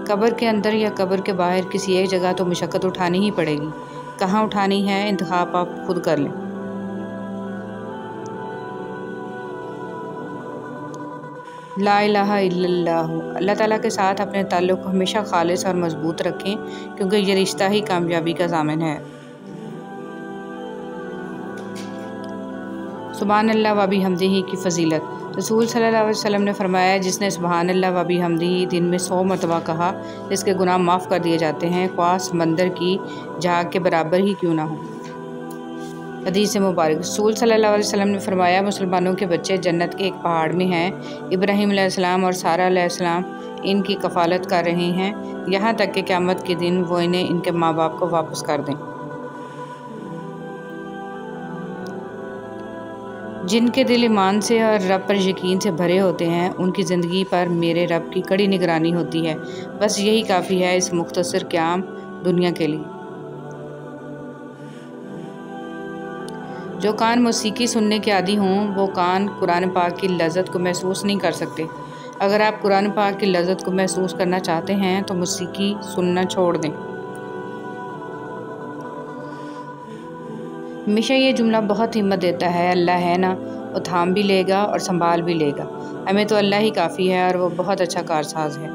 قبر کے اندر یا قبر کے باہر کسی ایک جگہ تو مشقت اٹھانی ہی پڑے گی، کہاں اٹھانی ہے انتخاب آپ خود کر لیں۔ لا الہ الا اللہ۔ اللہ تعالیٰ کے ساتھ اپنے تعلق کو ہمیشہ خالص اور مضبوط رکھیں، کیونکہ یہ رشتہ ہی کامیابی کا ضامن ہے۔ سبحان اللہ و بحمدہ کی فضیلت۔ رسول صلی اللہ علیہ وسلم نے فرمایا، جس نے سبحان اللہ و بحمدہ دن میں 100 مرتبہ کہا، اس کے گناہ معاف کر دیے جاتے ہیں، خواہ سمندر کی جھاگ کے برابر ہی کیوں نہ ہو۔ حدیث مبارک۔ رسول صلی اللہ علیہ وسلم نے فرمایا، مسلمانوں کے بچے جنت کے ایک پہاڑ میں ہیں، ابراہیم علیہ السلام اور سارہ علیہ السلام ان کی کفالت کر رہے ہیں، یہاں تک کہ قیامت کے دن وہ انہیں ان کے ماں باپ کو واپس کر دیں۔ جن کے دل ایمان سے اور رب پر یقین سے بھرے ہوتے ہیں، ان کی زندگی پر میرے رب کی کڑی نگرانی ہوتی ہے، بس یہی کافی ہے اس مختصر قیام دنیا کے لیے۔ جو کان موسیقی سننے کے عادی ہوں، وہ کان قرآن پاک کی لذت کو محسوس نہیں کر سکتے۔ اگر آپ قرآن پاک کی لذت کو محسوس کرنا چاہتے ہیں تو موسیقی سننا چھوڑ دیں۔ ہمیشہ یہ جملہ بہت ہمت دیتا ہے، اللہ ہے نا، وہ تھام بھی لے گا اور سنبھال بھی لے گا، ہمیں تو اللہ ہی کافی ہے اور وہ بہت اچھا کارساز ہے۔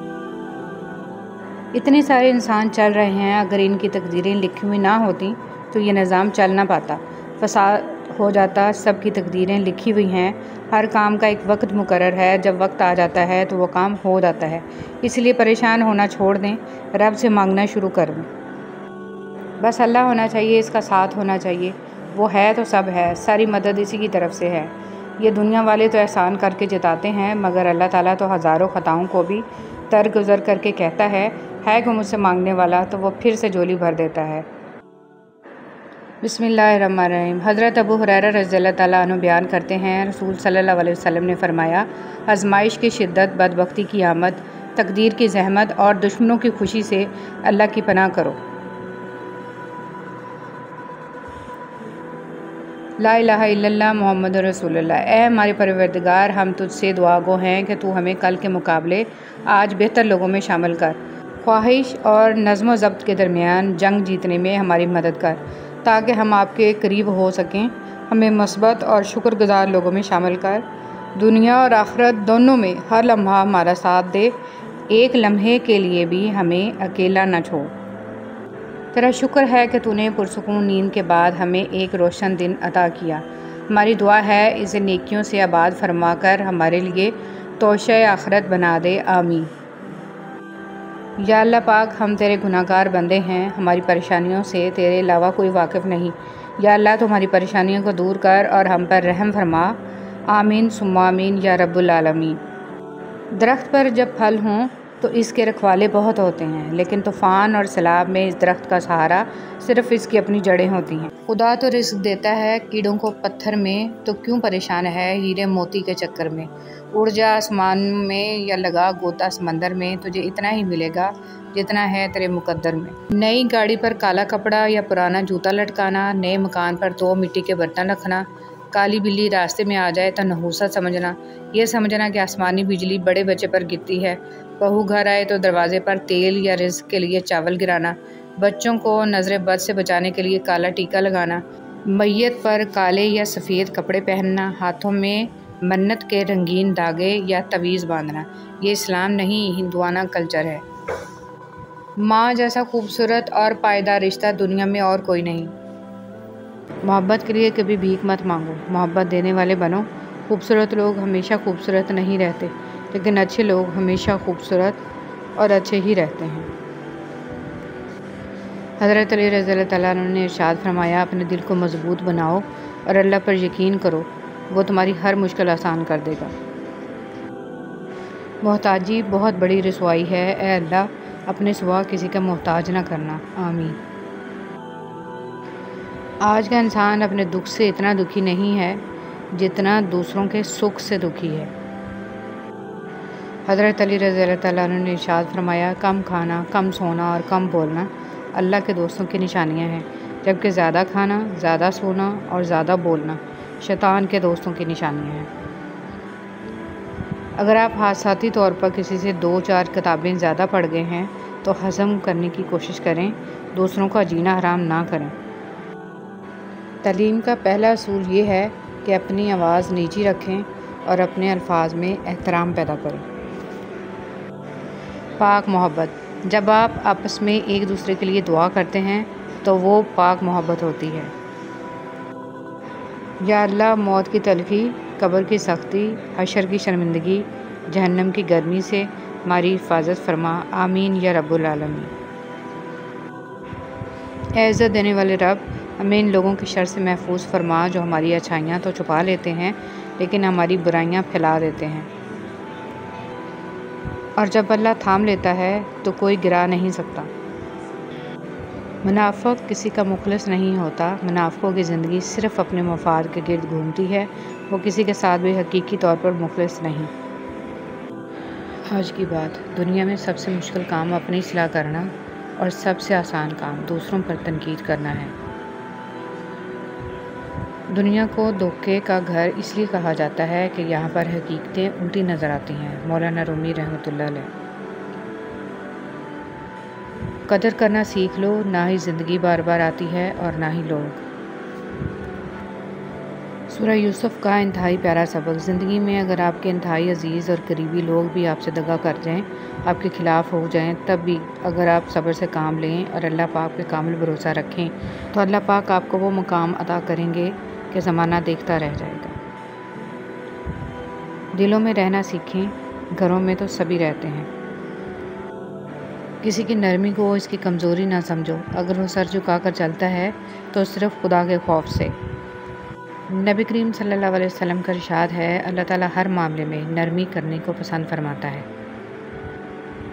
اتنے سارے انسان چل رہے ہیں، اگر ان کی تقدیریں لکھی ہوئی نہ ہوتی تو یہ نظام چل نہ پاتا، فساد ہو جاتا۔ سب کی تقدیریں لکھی ہوئی ہیں، ہر کام کا ایک وقت مقرر ہے، جب وقت آ جاتا ہے تو وہ کام ہو جاتا ہے، اس لیے پریشان ہونا چھوڑ دیں، رب سے مانگنا شروع کر دیں۔ بس اللہ ہونا چاہیے، اس کا ساتھ ہونا چاہیے، وہ ہے تو سب ہے، ساری مدد اسی کی طرف سے ہے۔ یہ دنیا والے تو احسان کر کے جتاتے ہیں، مگر اللہ تعالیٰ تو ہزاروں خطاؤں کو بھی درگزر کر کے کہتا ہے کوئی مجھ سے مانگنے والا، تو وہ پھر سے جولی بھر دیتا ہے۔ بسم اللہ الرحمن الرحیم۔ حضرت ابو ہریرہ رضی اللہ تعالیٰ عنہ بیان کرتے ہیں، رسول صلی اللہ علیہ وسلم نے فرمایا، آزمائش کی شدت، بدبختی کی آمد، تقدیر کی زحمت اور دشمنوں کی خوشی سے اللہ کی پناہ کرو۔ لا الہ الا اللہ محمد رسول اللہ۔ اے ہمارے پروردگار، ہم تجھ سے دعا گو ہیں کہ تو ہمیں کل کے مقابلے آج بہتر لوگوں میں شامل کر، خواہش اور نظم و ضبط کے درمیان جنگ جیتنے میں ہماری مدد کر، تاکہ ہم آپ کے قریب ہو سکیں۔ ہمیں مثبت اور شکر گزار لوگوں میں شامل کر، دنیا اور آخرت دونوں میں ہر لمحہ ہمارا ساتھ دے، ایک لمحے کے لیے بھی ہمیں اکیلا نہ چھوڑ۔ تیرا شکر ہے کہ تو نے پرسکون نیند کے بعد ہمیں ایک روشن دن عطا کیا، ہماری دعا ہے اسے نیکیوں سے آباد فرما کر ہمارے لیے توشہ آخرت بنا دے، آمین۔ یا اللہ پاک، ہم تیرے گناہ گار بندے ہیں، ہماری پریشانیوں سے تیرے علاوہ کوئی واقف نہیں، یا اللہ تو ہماری پریشانیوں کو دور کر اور ہم پر رحم فرما، آمین ثم آمین یا رب العالمین۔ درخت پر جب پھل ہوں تو اس کے رکھوالے بہت ہوتے ہیں، لیکن طوفان اور سیلاب میں اس درخت کا سہارا صرف اس کی اپنی جڑیں ہوتی ہیں۔ خدا تو رزق دیتا ہے کیڑوں کو پتھر میں، تو کیوں پریشان ہے ہیرے موتی کے چکر میں؟ اڑ جا آسمان میں یا لگا گوتا سمندر میں، تجھے اتنا ہی ملے گا جتنا ہے تیرے مقدر میں۔ نئی گاڑی پر کالا کپڑا یا پرانا جوتا لٹکانا، نئے مکان پر 2 مٹی کے برتن رکھنا، کالی بلی راستے میں آ جائے تو نحوست سمجھنا، یہ سمجھنا کہ آسمانی بجلی بڑے بچے پر گرتی ہے، بہو گھر آئے تو دروازے پر تیل یا رزق کے لیے چاول گرانا، بچوں کو نظر بد سے بچانے کے لیے کالا ٹیکا لگانا، میت پر کالے یا سفید کپڑے پہننا، ہاتھوں میں منت کے رنگین دھاگے یا تعویذ باندھنا، یہ اسلام نہیں، ہندوانہ کلچر ہے۔ ماں جیسا خوبصورت اور پائیدار رشتہ دنیا میں اور کوئی نہیں۔ محبت کے لیے کبھی بھیک مت مانگو، محبت دینے والے بنو۔ خوبصورت لوگ ہمیشہ خوبصورت نہیں رہتے، لیکن اچھے لوگ ہمیشہ خوبصورت اور اچھے ہی رہتے ہیں۔ حضرت علی رضی اللہ تعالیٰ عنہ نے ارشاد فرمایا، اپنے دل کو مضبوط بناؤ اور اللہ پر یقین کرو، وہ تمہاری ہر مشکل آسان کر دے گا۔ محتاجی بہت بڑی رسوائی ہے، اے اللہ اپنے سوا کسی کا محتاج نہ کرنا، آمین۔ آج کا انسان اپنے دکھ سے اتنا دکھی نہیں ہے جتنا دوسروں کے سکھ سے دکھی ہے۔ حضرت علی رضی اللہ تعالیٰ عنہ نے ارشاد فرمایا، کم کھانا، کم سونا اور کم بولنا اللہ کے دوستوں کی نشانیاں ہیں، جبکہ زیادہ کھانا، زیادہ سونا اور زیادہ بولنا شیطان کے دوستوں کی نشانیاں ہیں۔ اگر آپ حادثاتی طور پر کسی سے 2-4 کتابیں زیادہ پڑھ گئے ہیں تو ہضم کرنے کی کوشش کریں، دوسروں کا جینا حرام نہ کریں۔ تعلیم کا پہلا اصول یہ ہے کہ اپنی آواز نیچی رکھیں اور اپنے الفاظ میں احترام پیدا کریں۔ پاک محبت، جب آپ آپس میں ایک دوسرے کے لیے دعا کرتے ہیں تو وہ پاک محبت ہوتی ہے۔ یا اللہ، موت کی تلخی، قبر کی سختی، حشر کی شرمندگی، جہنم کی گرمی سے ہماری حفاظت فرما، آمین یا رب العالمین۔ اے عزت دینے والے رب، ہمیں ان لوگوں کی شر سے محفوظ فرما جو ہماری اچھائیاں تو چھپا لیتے ہیں لیکن ہماری برائیاں پھیلا دیتے ہیں، اور جب اللہ تھام لیتا ہے تو کوئی گرا نہیں سکتا۔ منافق کسی کا مخلص نہیں ہوتا، منافقوں کی زندگی صرف اپنے مفاد کے گرد گھومتی ہے، وہ کسی کے ساتھ بھی حقیقی طور پر مخلص نہیں۔ آج کی بات، دنیا میں سب سے مشکل کام اپنی اصلاح کرنا اور سب سے آسان کام دوسروں پر تنقید کرنا ہے۔ دنیا کو دھوکے کا گھر اس لیے کہا جاتا ہے کہ یہاں پر حقیقتیں الٹی نظر آتی ہیں۔ مولانا رومی رحمۃ اللہ علیہ۔ قدر کرنا سیکھ لو، نہ ہی زندگی بار بار آتی ہے اور نہ ہی لوگ۔ سورہ یوسف کا انتہائی پیارا سبق۔ زندگی میں اگر آپ کے انتہائی عزیز اور قریبی لوگ بھی آپ سے دغا کر جائیں، آپ کے خلاف ہو جائیں، تب بھی اگر آپ صبر سے کام لیں اور اللہ پاک پہ کامل بھروسہ رکھیں تو اللہ پاک آپ کو وہ مقام عطا کریں گے کہ زمانہ دیکھتا رہ جائے گا۔ دلوں میں رہنا سیکھیں، گھروں میں تو سبھی رہتے ہیں۔ کسی کی نرمی کو اس کی کمزوری نہ سمجھو، اگر وہ سر جھکا کر چلتا ہے تو صرف خدا کے خوف سے۔ نبی کریم صلی اللہ علیہ وسلم کا ارشاد ہے، اللہ تعالیٰ ہر معاملے میں نرمی کرنے کو پسند فرماتا ہے۔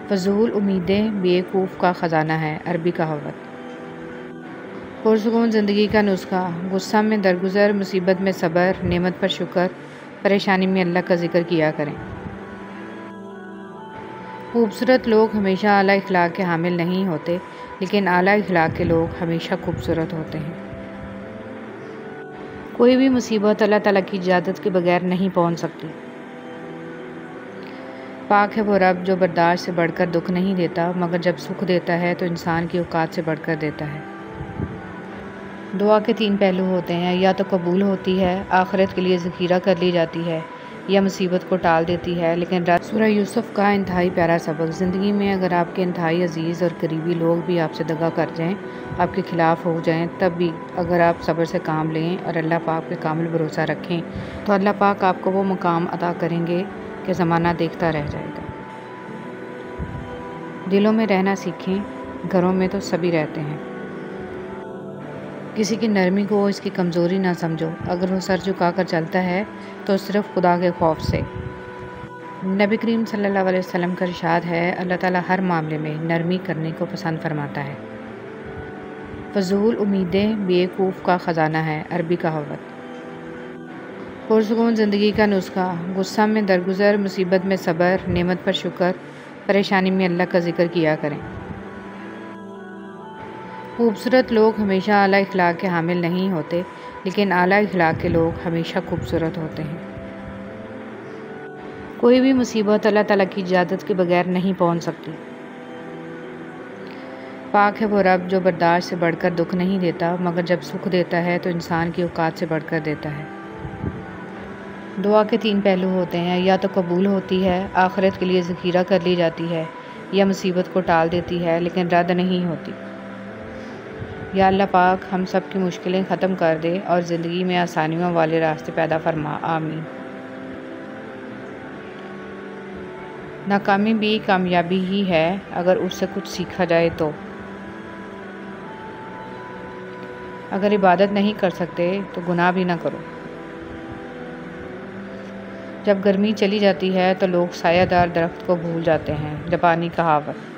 فضول امیدیں بیوقوف کا خزانہ ہے، عربی کہاوت۔ پرسکون زندگی کا نسخہ، غصہ میں درگزر، مصیبت میں صبر، نعمت پر شکر، پریشانی میں اللہ کا ذکر کیا کریں۔ خوبصورت لوگ ہمیشہ اعلیٰ اخلاق کے حامل نہیں ہوتے، لیکن اعلیٰ اخلاق کے لوگ ہمیشہ خوبصورت ہوتے ہیں۔ کوئی بھی مصیبت اللہ تعالیٰ کی اجازت کے بغیر نہیں پہنچ سکتی۔ پاک ہے وہ رب جو برداشت سے بڑھ کر دکھ نہیں دیتا، مگر جب سکھ دیتا ہے تو انسان کی اوقات سے بڑھ کر دیتا ہے۔ دعا کے 3 پہلو ہوتے ہیں، یا تو قبول ہوتی ہے، آخرت کے لیے ذخیرہ کر لی جاتی ہے، یا مصیبت کو ٹال دیتی ہے، لیکن سورہ یوسف کا انتہائی پیارا سبق۔ زندگی میں اگر آپ کے انتہائی عزیز اور قریبی لوگ بھی آپ سے دغا کر جائیں، آپ کے خلاف ہو جائیں، تب بھی اگر آپ صبر سے کام لیں اور اللہ پاک پہ کامل بھروسہ رکھیں تو اللہ پاک آپ کو وہ مقام عطا کریں گے کہ زمانہ دیکھتا رہ جائے گا۔ دلوں میں رہنا سیکھیں، گھروں میں تو سبھی رہتے ہیں۔ کسی کی نرمی کو اس کی کمزوری نہ سمجھو، اگر وہ سر جھکا کر چلتا ہے تو صرف خدا کے خوف سے۔ نبی کریم صلی اللہ علیہ وسلم کا ارشاد ہے، اللہ تعالیٰ ہر معاملے میں نرمی کرنے کو پسند فرماتا ہے۔ فضول امیدیں بیوقوف کا خزانہ ہے، عربی کہاوت۔ پرسکون زندگی کا نسخہ، غصہ میں درگزر، مصیبت میں صبر، نعمت پر شکر، پریشانی میں اللہ کا ذکر کیا کریں۔ خوبصورت لوگ ہمیشہ اعلیٰ اخلاق کے حامل نہیں ہوتے، لیکن اعلیٰ اخلاق کے لوگ ہمیشہ خوبصورت ہوتے ہیں۔ کوئی بھی مصیبت اللہ تعالیٰ کی اجازت کے بغیر نہیں پہنچ سکتی۔ پاک ہے وہ رب جو برداشت سے بڑھ کر دکھ نہیں دیتا، مگر جب سکھ دیتا ہے تو انسان کی اوقات سے بڑھ کر دیتا ہے۔ دعا کے 3 پہلو ہوتے ہیں، یا تو قبول ہوتی ہے، آخرت کے لیے ذخیرہ کر لی جاتی ہے، یا مصیبت کو ٹال دیتی ہے لیکن رد نہیں ہوتی۔ یا اللہ پاک ہم سب کی مشکلیں ختم کر دے اور زندگی میں آسانیوں والے راستے پیدا فرما، آمین۔ ناکامی بھی کامیابی ہی ہے اگر اس سے کچھ سیکھا جائے تو۔ اگر عبادت نہیں کر سکتے تو گناہ بھی نہ کرو۔ جب گرمی چلی جاتی ہے تو لوگ سایہ دار درخت کو بھول جاتے ہیں، جاپانی کہاوت۔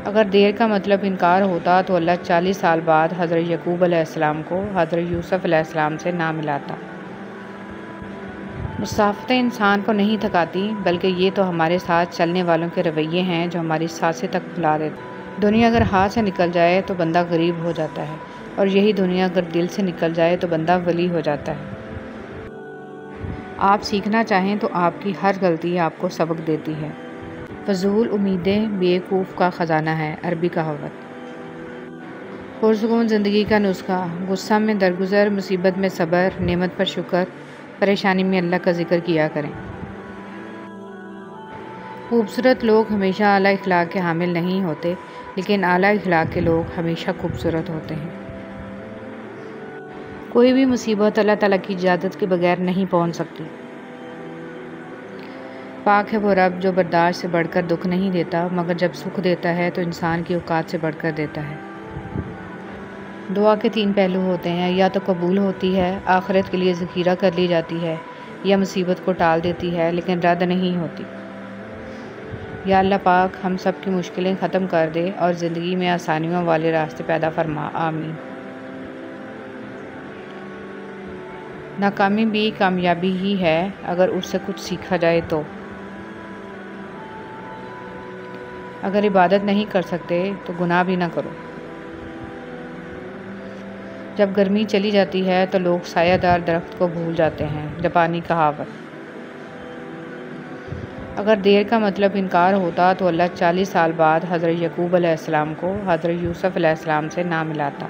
اگر دیر کا مطلب انکار ہوتا تو اللہ 40 سال بعد حضرت یعقوب علیہ السلام کو حضرت یوسف علیہ السلام سے نہ ملاتا۔ مسافتیں انسان کو نہیں تھکاتی، بلکہ یہ تو ہمارے ساتھ چلنے والوں کے رویے ہیں جو ہماری سانسیں تک بھلا دیتے۔ دنیا اگر ہاتھ سے نکل جائے تو بندہ غریب ہو جاتا ہے، اور یہی دنیا اگر دل سے نکل جائے تو بندہ ولی ہو جاتا ہے۔ آپ سیکھنا چاہیں تو آپ کی ہر غلطی آپ کو سبق دیتی ہے۔ فضول امیدیں بیوقوف کا خزانہ ہے، عربی کہاوت۔ پرسکون زندگی کا نسخہ: غصہ میں درگزر، مصیبت میں صبر، نعمت پر شکر، پریشانی میں اللہ کا ذکر کیا کریں۔ خوبصورت لوگ ہمیشہ اعلیٰ اخلاق کے حامل نہیں ہوتے، لیکن اعلیٰ اخلاق کے لوگ ہمیشہ خوبصورت ہوتے ہیں۔ کوئی بھی مصیبت اللہ تعالیٰ کی اجازت کے بغیر نہیں پہنچ سکتی۔ پاک ہے وہ رب جو برداشت سے بڑھ کر دکھ نہیں دیتا، مگر جب سکھ دیتا ہے تو انسان کی اوقات سے بڑھ کر دیتا ہے۔ دعا کے 3 پہلو ہوتے ہیں، یا تو قبول ہوتی ہے، آخرت کے لیے ذخیرہ کر لی جاتی ہے، یا مصیبت کو ٹال دیتی ہے لیکن رد نہیں ہوتی۔ یا اللہ پاک ہم سب کی مشکلیں ختم کر دے اور زندگی میں آسانیوں والے راستے پیدا فرما، آمین۔ ناکامی بھی کامیابی ہی ہے اگر اس سے کچھ سیکھا جائے تو۔ اگر عبادت نہیں کر سکتے تو گناہ بھی نہ کرو۔ جب گرمی چلی جاتی ہے تو لوگ سایہ دار درخت کو بھول جاتے ہیں، جاپانی کہاوت۔ اگر دیر کا مطلب انکار ہوتا تو اللہ 40 سال بعد حضرت یعقوب علیہ السلام کو حضرت یوسف علیہ السلام سے نہ ملاتا۔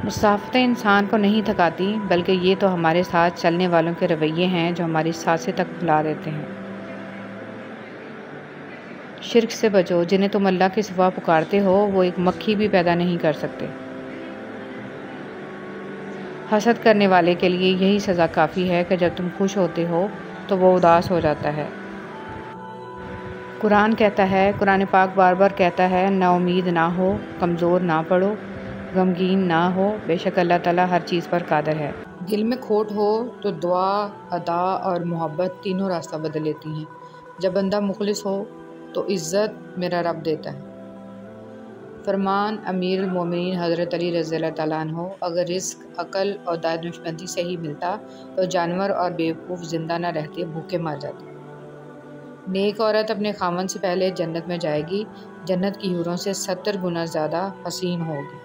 مسافتیں انسان کو نہیں تھکاتی، بلکہ یہ تو ہمارے ساتھ چلنے والوں کے رویے ہیں جو ہماری سانسیں تک بھلا دیتے ہیں۔ شرک سے بچو، جنہیں تم اللہ کے سوا پکارتے ہو وہ ایک مکھی بھی پیدا نہیں کر سکتے۔ حسد کرنے والے کے لیے یہی سزا کافی ہے کہ جب تم خوش ہوتے ہو تو وہ اداس ہو جاتا ہے۔ قرآن کہتا ہے، قرآن پاک بار بار کہتا ہے، نا امید نہ ہو، کمزور نہ پڑو، غمگین نہ ہو، بے شک اللہ تعالیٰ ہر چیز پر قادر ہے۔ دل میں کھوٹ ہو تو دعا، ادا اور محبت تینوں راستہ بدل لیتی ہیں۔ جب بندہ مخلص ہو تو عزت میرا رب دیتا ہے۔ فرمان امیر المومنین حضرت علی رضی اللہ تعالیٰ عنہ، اگر رزق عقل اور دانشمندی سے ہی ملتا تو جانور اور بیوقوف زندہ نہ رہتے، بھوکے مر جاتے۔ نیک عورت اپنے خاوند سے پہلے جنت میں جائے گی، جنت کی حوروں سے 70 گنا زیادہ حسین ہوگی۔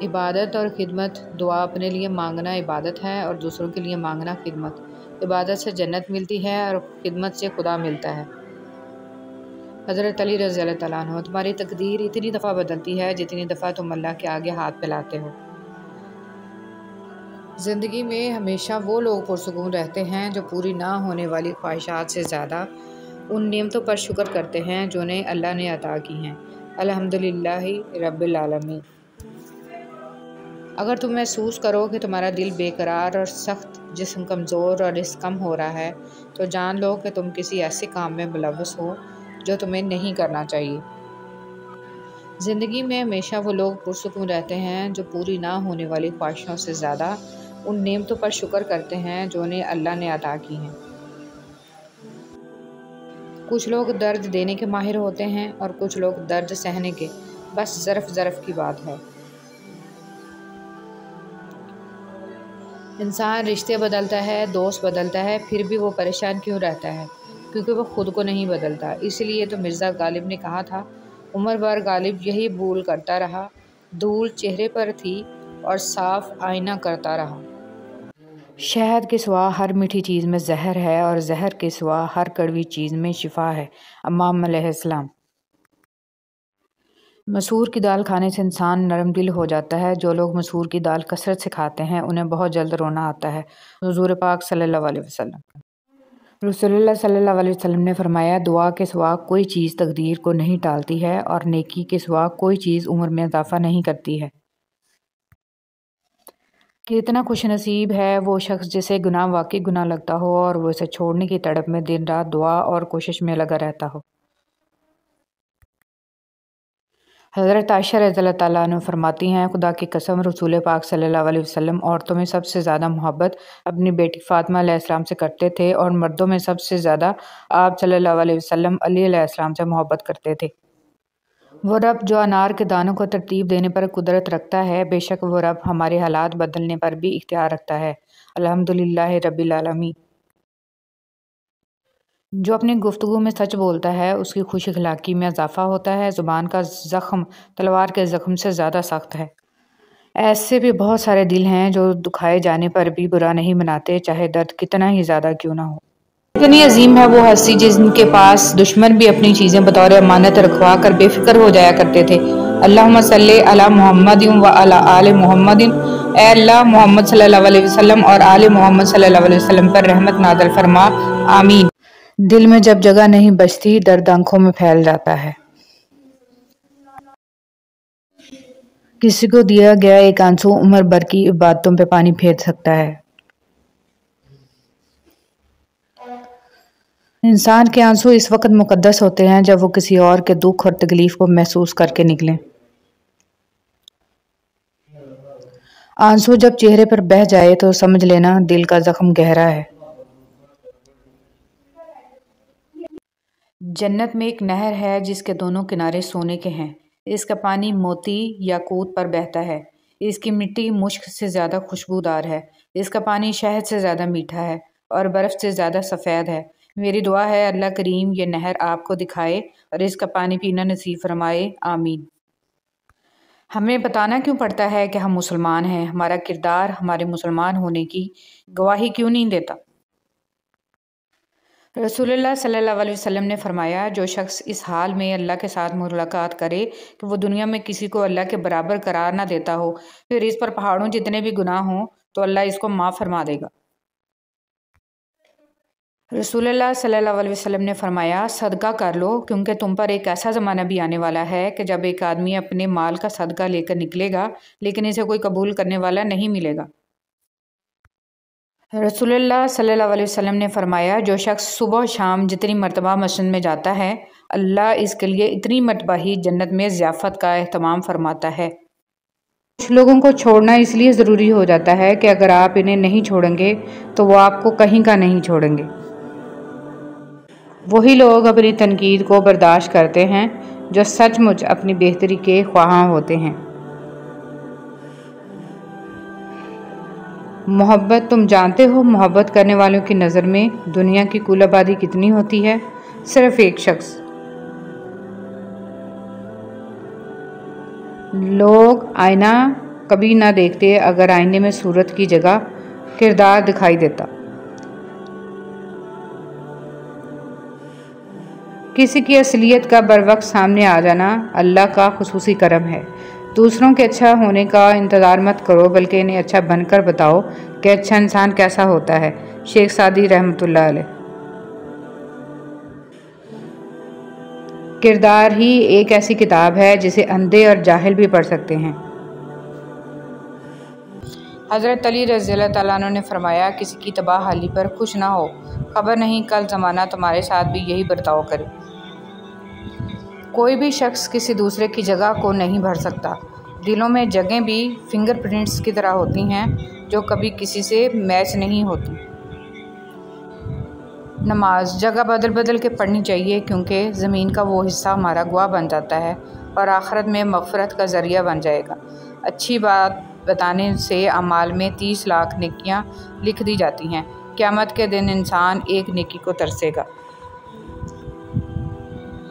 عبادت اور خدمت: دعا اپنے لیے مانگنا عبادت ہے اور دوسروں کے لیے مانگنا خدمت۔ عبادت سے جنت ملتی ہے اور خدمت سے خدا ملتا ہے۔ حضرت علی رضی اللہ تعالیٰ عنہ، تمہاری تقدیر اتنی دفعہ بدلتی ہے جتنی دفعہ تم اللہ کے آگے ہاتھ پھیلاتے ہو۔ زندگی میں ہمیشہ وہ لوگ پرسکون رہتے ہیں جو پوری نہ ہونے والی خواہشات سے زیادہ ان نعمتوں پر شکر کرتے ہیں جو انہیں اللہ نے عطا کی ہیں۔ الحمدللہ رب العالمین۔ اگر تم محسوس کرو کہ تمہارا دل بے قرار اور سخت، جسم کمزور اور رزق کم ہو رہا ہے تو جان لو کہ تم کسی ایسے کام میں ملوث ہو جو تمہیں نہیں کرنا چاہیے۔ زندگی میں ہمیشہ وہ لوگ پرسکون رہتے ہیں جو پوری نہ ہونے والی خواہشوں سے زیادہ ان نعمتوں پر شکر کرتے ہیں جو انہیں اللہ نے عطا کی ہیں۔ کچھ لوگ درد دینے کے ماہر ہوتے ہیں اور کچھ لوگ درد سہنے کے، بس ظرف کی بات ہے۔ انسان رشتے بدلتا ہے، دوست بدلتا ہے، پھر بھی وہ پریشان کیوں رہتا ہے؟ کیونکہ وہ خود کو نہیں بدلتا۔ اس لیے تو مرزا غالب نے کہا تھا، عمر بھر غالب یہی بھول کرتا رہا، دھول چہرے پر تھی اور صاف آئینہ کرتا رہا۔ شہد کے سوا ہر میٹھی چیز میں زہر ہے اور زہر کے سوا ہر کڑوی چیز میں شفا ہے، امام علیہ السلام۔ مسور کی دال کھانے سے انسان نرم دل ہو جاتا ہے۔ جو لوگ مسور کی دال کثرت سے کھاتے ہیں انہیں بہت جلد رونا آتا ہے، حضور پاک صلی اللہ علیہ وسلم۔ رسول اللہ صلی اللہ علیہ وسلم نے فرمایا، دعا کے سوا کوئی چیز تقدیر کو نہیں ٹالتی ہے اور نیکی کے سوا کوئی چیز عمر میں اضافہ نہیں کرتی ہے۔ کتنا خوش نصیب ہے وہ شخص جسے گناہ واقعی گناہ لگتا ہو اور وہ اسے چھوڑنے کی تڑپ میں دن رات دعا اور کوشش میں لگا رہتا ہو۔ حضرت عائشہ رضی اللہ تعالیٰ عنہ فرماتی ہیں، خدا کی قسم رسول پاک صلی اللہ علیہ وسلم عورتوں میں سب سے زیادہ محبت اپنی بیٹی فاطمہ علیہ السلام سے کرتے تھے اور مردوں میں سب سے زیادہ آپ صلی اللہ علیہ وسلم علی علیہ السلام سے محبت کرتے تھے۔ وہ رب جو انار کے دانوں کو ترتیب دینے پر قدرت رکھتا ہے، بے شک وہ رب ہمارے حالات بدلنے پر بھی اختیار رکھتا ہے، الحمدللہ رب العالمین۔ جو اپنی گفتگو میں سچ بولتا ہے اس کی خوش اخلاقی میں اضافہ ہوتا ہے۔ زبان کا زخم تلوار کے زخم سے زیادہ سخت ہے۔ ایسے بھی بہت سارے دل ہیں جو دکھائے جانے پر بھی برا نہیں مناتے، چاہے درد کتنا ہی زیادہ کیوں نہ ہو۔ اتنی عظیم ہے وہ ہستی جن کے پاس دشمن بھی اپنی چیزیں بطور امانت رکھوا کر بے فکر ہو جایا کرتے تھے۔ اللہم صلی علی محمد و علی آل محمد، اے اللہ محمد صلی اللہ علیہ وسلم اور آل محمد صلی اللہ علیہ وسلم پر رحمت نازل فرما، آمین۔ دل میں جب جگہ نہیں بچتی، درد آنکھوں میں پھیل جاتا ہے۔ کسی کو دیا گیا ایک آنسو عمر بھر کی عبادتوں پہ پانی پھیر سکتا ہے۔ انسان کے آنسو اس وقت مقدس ہوتے ہیں جب وہ کسی اور کے دکھ اور تکلیف کو محسوس کر کے نکلیں۔ آنسو جب چہرے پر بہہ جائے تو سمجھ لینا دل کا زخم گہرا ہے۔ جنت میں ایک نہر ہے جس کے دونوں کنارے سونے کے ہیں۔ اس کا پانی موتی یاقوت پر بہتا ہے۔ اس کی مٹی مشک سے زیادہ خوشبودار ہے۔ اس کا پانی شہد سے زیادہ میٹھا ہے اور برف سے زیادہ سفید ہے۔ میری دعا ہے اللہ کریم یہ نہر آپ کو دکھائے اور اس کا پانی پینا نصیب فرمائے، آمین۔ ہمیں بتانا کیوں پڑتا ہے کہ ہم مسلمان ہیں؟ ہمارا کردار ہمارے مسلمان ہونے کی گواہی کیوں نہیں دیتا؟ رسول اللہ صلی اللہ علیہ وسلم نے فرمایا، جو شخص اس حال میں اللہ کے ساتھ ملاقات کرے کہ وہ دنیا میں کسی کو اللہ کے برابر قرار نہ دیتا ہو، پھر اس پر پہاڑوں جتنے بھی گناہ ہوں تو اللہ اس کو معاف فرما دے گا۔ رسول اللہ صلی اللہ علیہ وسلم نے فرمایا، صدقہ کر لو، کیونکہ تم پر ایک ایسا زمانہ بھی آنے والا ہے کہ جب ایک آدمی اپنے مال کا صدقہ لے کر نکلے گا لیکن اسے کوئی قبول کرنے والا نہیں ملے گا۔ رسول اللہ صلی اللہ علیہ وسلم نے فرمایا، جو شخص صبح و شام جتنی مرتبہ مسجد میں جاتا ہے، اللہ اس کے لیے اتنی مرتبہ ہی جنت میں ضیافت کا اہتمام فرماتا ہے۔ کچھ لوگوں کو چھوڑنا اس لیے ضروری ہو جاتا ہے کہ اگر آپ انہیں نہیں چھوڑیں گے تو وہ آپ کو کہیں کا نہیں چھوڑیں گے۔ وہی لوگ اپنی تنقید کو برداشت کرتے ہیں جو سچ مچ اپنی بہتری کے خواہاں ہوتے ہیں۔ محبت، تم جانتے ہو محبت کرنے والوں کی نظر میں دنیا کی کل آبادی کتنی ہوتی ہے؟ صرف ایک شخص۔ لوگ آئینہ کبھی نہ دیکھتے اگر آئینے میں صورت کی جگہ کردار دکھائی دیتا۔ کسی کی اصلیت کا بروقت سامنے آ جانا اللہ کا خصوصی کرم ہے۔ دوسروں کے اچھا ہونے کا انتظار مت کرو بلکہ انہیں اچھا بن کر بتاؤ کہ اچھا انسان کیسا ہوتا ہے۔ شیخ سعدی رحمۃ اللہ علیہ۔ کردار ہی ایک ایسی کتاب ہے جسے اندھے اور جاہل بھی پڑھ سکتے ہیں۔ حضرت علی رضی اللہ تعالیٰ عنہ نے فرمایا، کسی کی تباہ حالی پر خوش نہ ہو، خبر نہیں کل زمانہ تمہارے ساتھ بھی یہی برتاؤ کرے۔ کوئی بھی شخص کسی دوسرے کی جگہ کو نہیں بھر سکتا۔ دلوں میں جگہیں بھی فنگر پرنٹس کی طرح ہوتی ہیں جو کبھی کسی سے میچ نہیں ہوتی۔ نماز جگہ بدل بدل کے پڑھنی چاہیے کیونکہ زمین کا وہ حصہ ہمارا گواہ بن جاتا ہے اور آخرت میں مغفرت کا ذریعہ بن جائے گا۔ اچھی بات بتانے سے اعمال میں 30 لاکھ نیکیاں لکھ دی جاتی ہیں۔ قیامت کے دن انسان ایک نیکی کو ترسے گا۔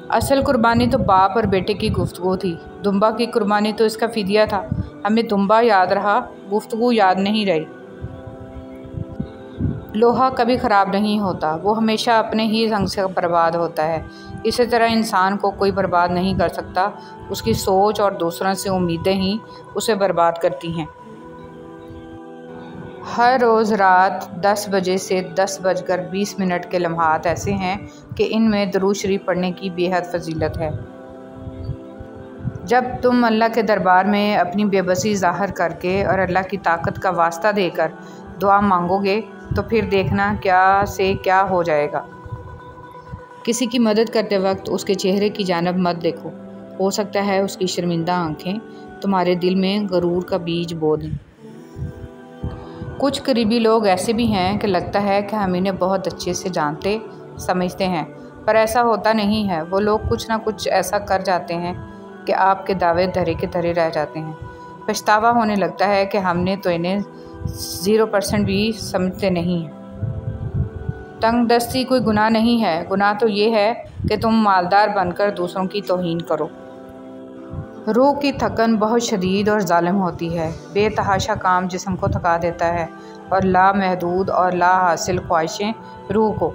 اصل قربانی تو باپ اور بیٹے کی گفتگو تھی۔ دمبا کی قربانی تو اس کا فدیہ تھا۔ ہمیں دمبا یاد رہا، گفتگو یاد نہیں رہی۔ لوہا کبھی خراب نہیں ہوتا، وہ ہمیشہ اپنے ہی رنگ سے برباد ہوتا ہے۔ اسی طرح انسان کو کوئی برباد نہیں کر سکتا، اس کی سوچ اور دوسروں سے امیدیں ہی اسے برباد کرتی ہیں۔ ہر روز رات 10 بجے سے 10:20 کے لمحات ایسے ہیں کہ ان میں درود شریف پڑھنے کی بے حد فضیلت ہے۔ جب تم اللہ کے دربار میں اپنی بے بسی ظاہر کر کے اور اللہ کی طاقت کا واسطہ دے کر دعا مانگو گے تو پھر دیکھنا کیا سے کیا ہو جائے گا۔ کسی کی مدد کرتے وقت اس کے چہرے کی جانب مت دیکھو، ہو سکتا ہے اس کی شرمندہ آنکھیں تمہارے دل میں غرور کا بیج بو دیں۔ کچھ قریبی لوگ ایسے بھی ہیں کہ لگتا ہے کہ ہم انہیں بہت اچھے سے جانتے سمجھتے ہیں، پر ایسا ہوتا نہیں ہے۔ وہ لوگ کچھ نہ کچھ ایسا کر جاتے ہیں کہ آپ کے دعوے دھرے کے دھرے رہ جاتے ہیں۔ پچھتاوا ہونے لگتا ہے کہ ہم نے تو انہیں 0% بھی سمجھتے نہیں۔ تنگ دستی کوئی گناہ نہیں ہے، گناہ تو یہ ہے کہ تم مالدار بن کر دوسروں کی توہین کرو۔ روح کی تھکن بہت شدید اور ظالم ہوتی ہے۔ بے تحاشا کام جسم کو تھکا دیتا ہے اور لامحدود اور لا حاصل خواہشیں روح کو۔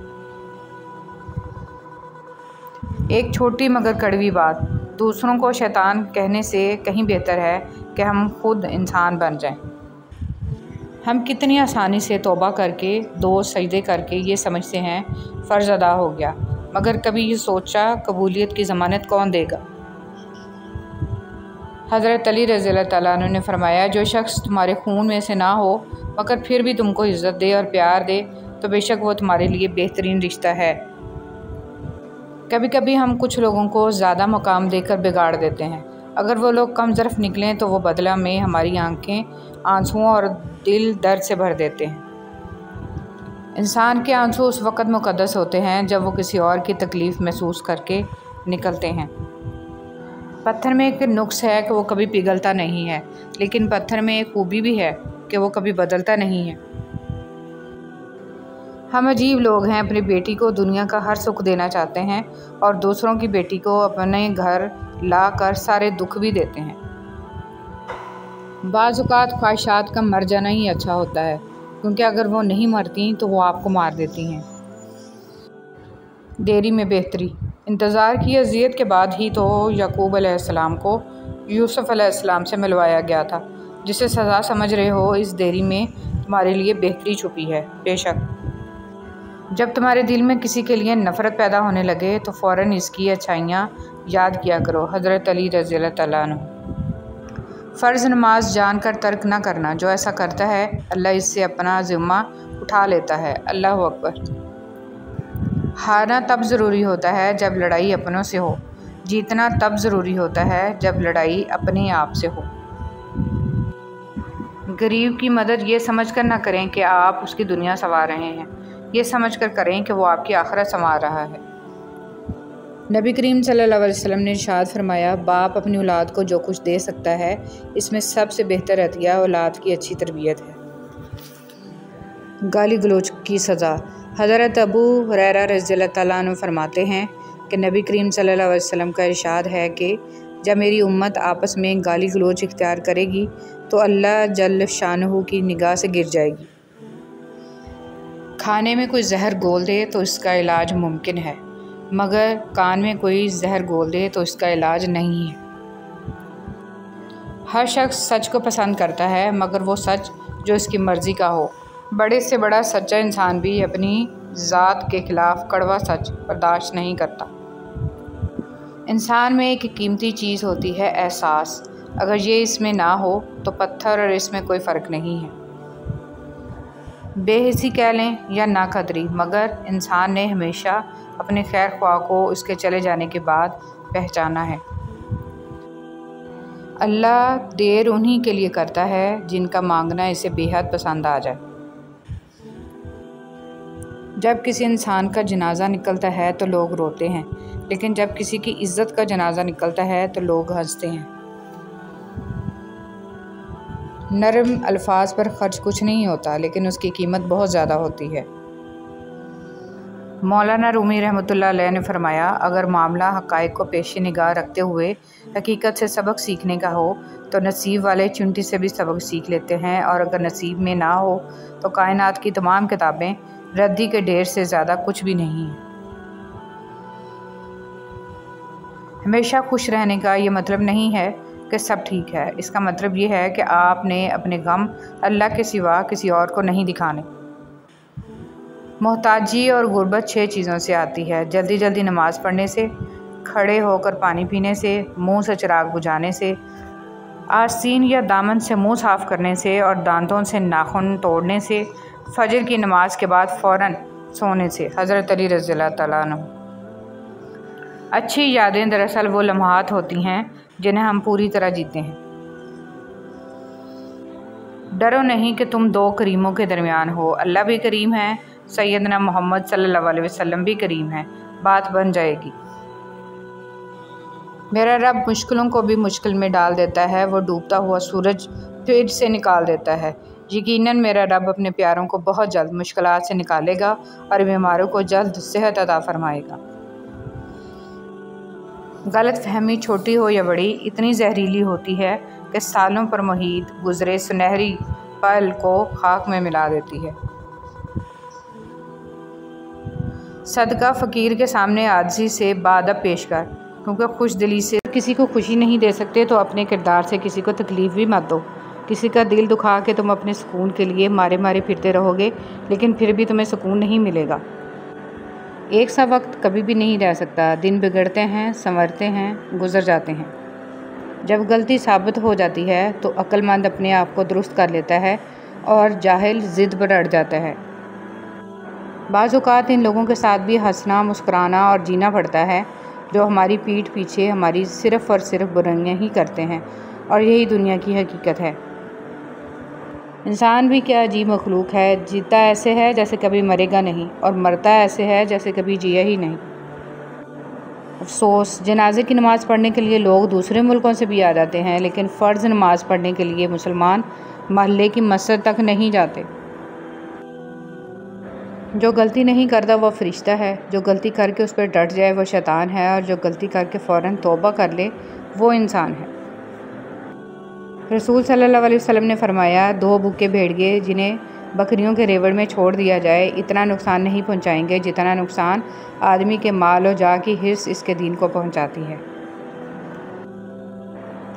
ایک چھوٹی مگر کڑوی بات، دوسروں کو شیطان کہنے سے کہیں بہتر ہے کہ ہم خود انسان بن جائیں۔ ہم کتنی آسانی سے توبہ کر کے، 2 سجدے کر کے یہ سمجھتے ہیں فرض ادا ہو گیا، مگر کبھی یہ سوچا قبولیت کی ضمانت کون دے گا؟ حضرت علی رضی اللہ تعالیٰ عنہ نے فرمایا، جو شخص تمہارے خون میں سے نہ ہو مگر پھر بھی تم کو عزت دے اور پیار دے تو بے شک وہ تمہارے لیے بہترین رشتہ ہے۔ کبھی کبھی ہم کچھ لوگوں کو زیادہ مقام دے کر بگاڑ دیتے ہیں۔ اگر وہ لوگ کم ظرف نکلیں تو وہ بدلہ میں ہماری آنکھیں آنسوؤں اور دل درد سے بھر دیتے ہیں۔ انسان کے آنسو اس وقت مقدس ہوتے ہیں جب وہ کسی اور کی تکلیف محسوس کر کے نکلتے ہیں۔ پتھر میں ایک نقص ہے کہ وہ کبھی پگھلتا نہیں ہے، لیکن پتھر میں ایک خوبی بھی ہے کہ وہ کبھی بدلتا نہیں ہے۔ ہم عجیب لوگ ہیں، اپنی بیٹی کو دنیا کا ہر سکھ دینا چاہتے ہیں اور دوسروں کی بیٹی کو اپنے گھر لا کر سارے دکھ بھی دیتے ہیں۔ بعض اوقات خواہشات کا مر جانا ہی اچھا ہوتا ہے، کیونکہ اگر وہ نہیں مرتی تو وہ آپ کو مار دیتی ہیں۔ دیری میں بہتری۔ انتظار کی اذیت کے بعد ہی تو یعقوب علیہ السلام کو یوسف علیہ السلام سے ملوایا گیا تھا۔ جسے سزا سمجھ رہے ہو، اس دیری میں تمہارے لیے بہتری چھپی ہے۔ بے شک جب تمہارے دل میں کسی کے لیے نفرت پیدا ہونے لگے تو فوراً اس کی اچھائیاں یاد کیا کرو۔ حضرت علی رضی اللہ تعالیٰ عنہ۔ فرض نماز جان کر ترک نہ کرنا، جو ایسا کرتا ہے اللہ اس سے اپنا ذمہ اٹھا لیتا ہے۔ اللہ اکبر۔ ہارنا تب ضروری ہوتا ہے جب لڑائی اپنوں سے ہو، جیتنا تب ضروری ہوتا ہے جب لڑائی اپنے آپ سے ہو۔ غریب کی مدد یہ سمجھ کر نہ کریں کہ آپ اس کی دنیا سنوار رہے ہیں، یہ سمجھ کر کریں کہ وہ آپ کی آخرت سنوار رہا ہے۔ نبی کریم صلی اللہ علیہ وسلم نے ارشاد فرمایا، باپ اپنی اولاد کو جو کچھ دے سکتا ہے اس میں سب سے بہتر عطیہ اولاد کی اچھی تربیت ہے۔ گالی گلوچ کی سزا۔ حضرت ابو ہریرہ رضی اللہ تعالیٰ عنہ فرماتے ہیں کہ نبی کریم صلی اللہ علیہ وسلم کا ارشاد ہے کہ جب میری امت آپس میں گالی گلوچ اختیار کرے گی تو اللہ جل شانہ کی نگاہ سے گر جائے گی۔ کھانے میں کوئی زہر گھول دے تو اس کا علاج ممکن ہے، مگر کان میں کوئی زہر گھول دے تو اس کا علاج نہیں ہے۔ ہر شخص سچ کو پسند کرتا ہے، مگر وہ سچ جو اس کی مرضی کا ہو۔ بڑے سے بڑا سچا انسان بھی اپنی ذات کے خلاف کڑوا سچ برداشت نہیں کرتا۔ انسان میں ایک قیمتی چیز ہوتی ہے، احساس۔ اگر یہ اس میں نہ ہو تو پتھر اور اس میں کوئی فرق نہیں ہے۔ بے حسی کہہ لیں یا نا قدری، مگر انسان نے ہمیشہ اپنے خیر خواہ کو اس کے چلے جانے کے بعد پہچانا ہے۔ اللہ دیر انہی کے لیے کرتا ہے جن کا مانگنا اسے بے حد پسند آ جائے۔ جب کسی انسان کا جنازہ نکلتا ہے تو لوگ روتے ہیں، لیکن جب کسی کی عزت کا جنازہ نکلتا ہے تو لوگ ہنستے ہیں۔ نرم الفاظ پر خرچ کچھ نہیں ہوتا، لیکن اس کی قیمت بہت زیادہ ہوتی ہے۔ مولانا رومی رحمۃ اللہ علیہ نے فرمایا، اگر معاملہ حقائق کو پیش نگاہ رکھتے ہوئے حقیقت سے سبق سیکھنے کا ہو تو نصیب والے چونٹی سے بھی سبق سیکھ لیتے ہیں، اور اگر نصیب میں نہ ہو تو کائنات کی تمام کتابیں ردی کے ڈھیر سے زیادہ کچھ بھی نہیں ہے۔ ہمیشہ خوش رہنے کا یہ مطلب نہیں ہے کہ سب ٹھیک ہے، اس کا مطلب یہ ہے کہ آپ نے اپنے غم اللہ کے سوا کسی اور کو نہیں دکھانے۔ محتاجی اور غربت 6 چیزوں سے آتی ہے: جلدی جلدی نماز پڑھنے سے، کھڑے ہو کر پانی پینے سے، منہ سے چراغ بجھانے سے، آستین یا دامن سے منہ صاف کرنے سے اور دانتوں سے ناخن توڑنے سے، فجر کی نماز کے بعد فوراً سونے سے۔ حضرت علی رضی اللہ تعالیٰ عنہ۔ اچھی یادیں دراصل وہ لمحات ہوتی ہیں جنہیں ہم پوری طرح جیتے ہیں۔ ڈرو نہیں کہ تم 2 کریموں کے درمیان ہو، اللہ بھی کریم ہے، سیدنا محمد صلی اللہ علیہ وسلم بھی کریم ہے، بات بن جائے گی۔ میرا رب مشکلوں کو بھی مشکل میں ڈال دیتا ہے، وہ ڈوبتا ہوا سورج پھر سے نکال دیتا ہے۔ یقیناً میرا رب اپنے پیاروں کو بہت جلد مشکلات سے نکالے گا اور بیماروں کو جلد صحت عطا فرمائے گا۔ غلط فہمی چھوٹی ہو یا بڑی اتنی زہریلی ہوتی ہے کہ سالوں پر محیط گزرے سنہری پل کو خاک میں ملا دیتی ہے۔ صدقہ فقیر کے سامنے عاجزی سے بادب پیش کر، کیونکہ خوش دلی سے کسی کو خوشی نہیں دے سکتے تو اپنے کردار سے کسی کو تکلیف بھی مت دو۔ کسی کا دل دکھا کے تم اپنے سکون کے لیے مارے مارے پھرتے رہو گے، لیکن پھر بھی تمہیں سکون نہیں ملے گا۔ ایک سا وقت کبھی بھی نہیں رہ سکتا، دن بگڑتے ہیں، سنورتے ہیں، گزر جاتے ہیں۔ جب غلطی ثابت ہو جاتی ہے تو عقل مند اپنے آپ کو درست کر لیتا ہے اور جاہل ضد پر اڑ جاتا ہے۔ بعض اوقات ان لوگوں کے ساتھ بھی ہنسنا، مسکرانا اور جینا پڑتا ہے جو ہماری پیٹھ پیچھے ہماری صرف اور صرف برائیاں ہی کرتے ہیں، اور یہی دنیا کی حقیقت ہے۔ انسان بھی کیا عجیب مخلوق ہے، جیتا ایسے ہے جیسے کبھی مرے گا نہیں، اور مرتا ایسے ہے جیسے کبھی جیا ہی نہیں۔ افسوس، جنازے کی نماز پڑھنے کے لیے لوگ دوسرے ملکوں سے بھی آ جاتے ہیں، لیکن فرض نماز پڑھنے کے لیے مسلمان محلے کی مسجد تک نہیں جاتے۔ جو غلطی نہیں کرتا وہ فرشتہ ہے، جو غلطی کر کے اس پہ ڈٹ جائے وہ شیطان ہے، اور جو غلطی کر کے فوراً توبہ کر لے وہ انسان ہے۔ رسول صلی اللہ علیہ وسلم نے فرمایا، 2 بھوکے بھیڑیے جنہیں بکریوں کے ریوڑ میں چھوڑ دیا جائے اتنا نقصان نہیں پہنچائیں گے جتنا نقصان آدمی کے مال و جاہ کی حرص اس کے دین کو پہنچاتی ہے۔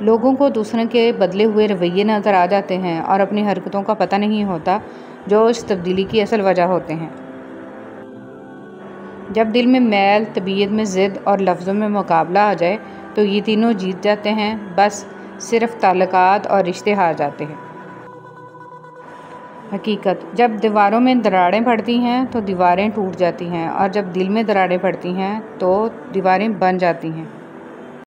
لوگوں کو دوسروں کے بدلے ہوئے رویے نظر آ جاتے ہیں اور اپنی حرکتوں کا پتہ نہیں ہوتا جو اس تبدیلی کی اصل وجہ ہوتے ہیں۔ جب دل میں میل، طبیعت میں ضد اور لفظوں میں مقابلہ آ جائے تو یہ تینوں جیت جاتے ہیں، بس صرف تعلقات اور رشتے ہار جاتے ہیں۔ حقیقت، جب دیواروں میں دراڑیں پڑتی ہیں تو دیواریں ٹوٹ جاتی ہیں، اور جب دل میں دراڑیں پڑتی ہیں تو دیواریں بن جاتی ہیں۔